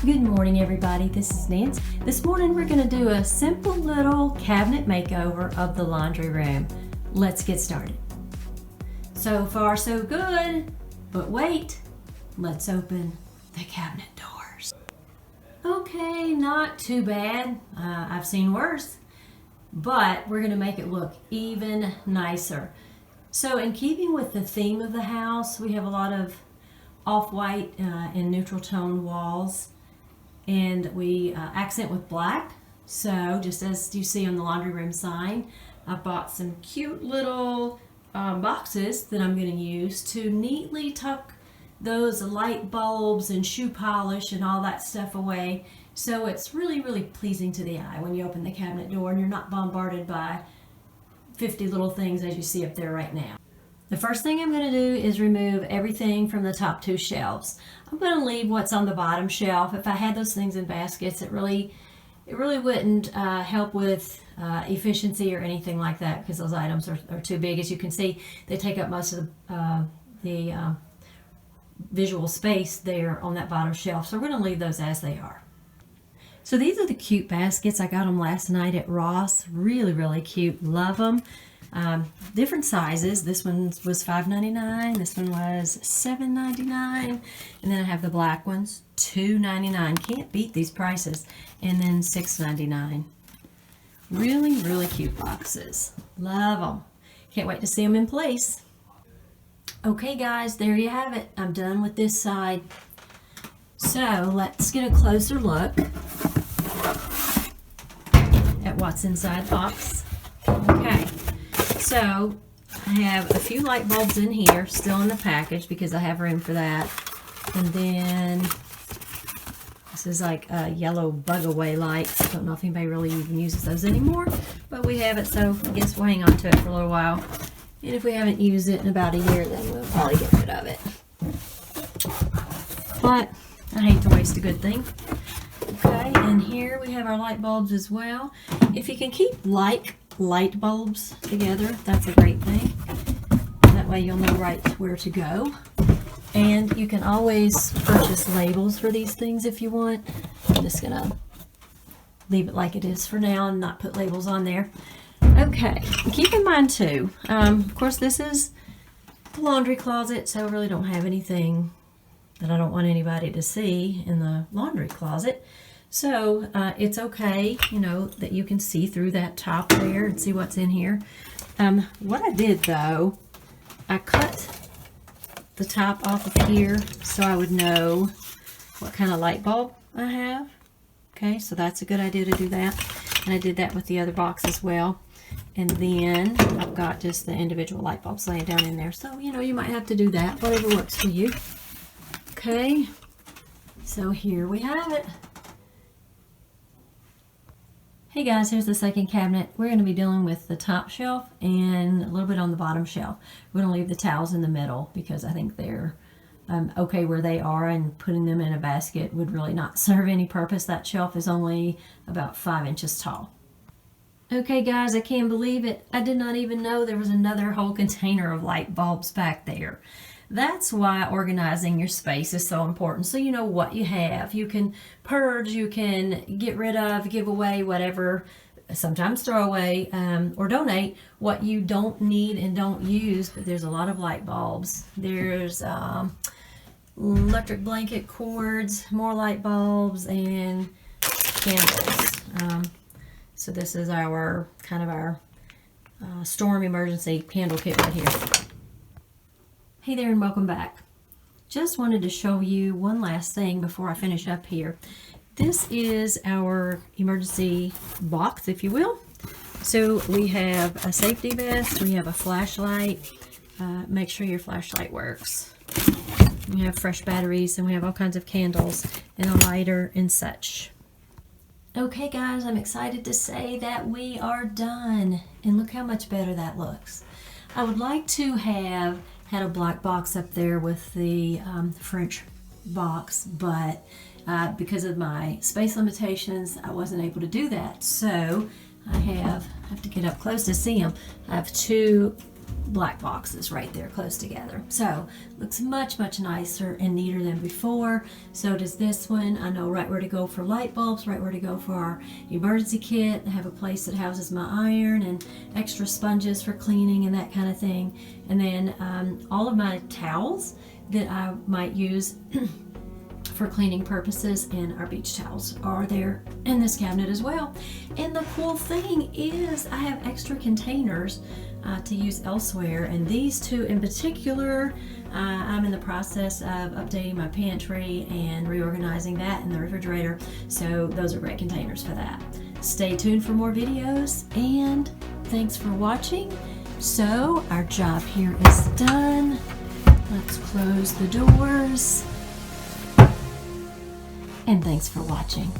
Good morning, everybody. This is Nancy. This morning we're going to do a simple little cabinet makeover of the laundry room. Let's get started. So far so good, but wait, let's open the cabinet doors. Okay, not too bad. I've seen worse, but we're going to make it look even nicer. So in keeping with the theme of the house, we have a lot of off-white and neutral tone walls, and we accent with black. So just as you see on the laundry room sign, I bought some cute little boxes that I'm going to use to neatly tuck those light bulbs and shoe polish and all that stuff away, so it's really pleasing to the eye when you open the cabinet door and you're not bombarded by 50 little things as you see up there right now. The first thing I'm going to do is remove everything from the top two shelves. I'm going to leave what's on the bottom shelf. If I had those things in baskets, it really wouldn't help with efficiency or anything like that, because those items are too big. As you can see, they take up most of the visual space there on that bottom shelf. So we're going to leave those as they are. So these are the cute baskets. I got them last night at Ross. Really cute. Love them. Different sizes. This one was $5.99. This one was $7.99. And then I have the black ones, $2.99. Can't beat these prices. And then $6.99. Really cute boxes. Love them. Can't wait to see them in place. Okay guys, there you have it. I'm done with this side. So let's get a closer look at what's inside the box. Okay. So I have a few light bulbs in here, still in the package because I have room for that. And then this is like a yellow bug away lights. I don't know if anybody really even uses those anymore, but we have it, so I guess we'll hang on to it for a little while. And if we haven't used it in about a year, then we'll probably get rid of it. But I hate to waste a good thing. Okay, and here we have our light bulbs as well. If you can keep light bulbs together, that's a great thing. That way you'll know right where to go. And you can always purchase labels for these things if you want. I'm just gonna leave it like it is for now and not put labels on there. Okay, keep in mind too, of course this is the laundry closet, so I really don't have anything that I don't want anybody to see in the laundry closet. So it's okay, you know, that you can see through that top there and see what's in here. What I did though, I cut the top off of here so I would know what kind of light bulb I have. Okay, so that's a good idea to do that. And I did that with the other box as well. And then I've got just the individual light bulbs laying down in there. So, you know, you might have to do that, whatever works for you. Okay, so here we have it. Hey guys, here's the second cabinet. We're going to be dealing with the top shelf and a little bit on the bottom shelf. We're going to leave the towels in the middle because I think they're okay where they are, and putting them in a basket would really not serve any purpose. That shelf is only about 5 inches tall. Okay guys, I can't believe it. I did not even know there was another whole container of light bulbs back there. That's why organizing your space is so important, so you know what you have. You can purge, you can get rid of, give away, whatever, sometimes throw away or donate what you don't need and don't use. But there's a lot of light bulbs. There's electric blanket cords, more light bulbs, and candles. So this is our kind of our storm emergency candle kit right here. Hey there and welcome back. Just wanted to show you one last thing before I finish up here. This is our emergency box, if you will. So we have a safety vest, we have a flashlight. Make sure your flashlight works. We have fresh batteries, and we have all kinds of candles and a lighter and such. Okay guys, I'm excited to say that we are done, and look how much better that looks. I would like to have had a black box up there with the French box, but because of my space limitations, I wasn't able to do that. So I have to get up close to see them. I have two black boxes right there close together. So looks much nicer and neater than before. So does this one. I know right where to go for light bulbs, right where to go for our emergency kit. I have a place that houses my iron and extra sponges for cleaning and that kind of thing. And then all of my towels that I might use for cleaning purposes, and our beach towels are there in this cabinet as well. And the cool thing is I have extra containers to use elsewhere, and these two in particular, I'm in the process of updating my pantry and reorganizing that in the refrigerator, so those are great containers for that. Stay tuned for more videos, and thanks for watching. So our job here is done. Let's close the doors. And thanks for watching.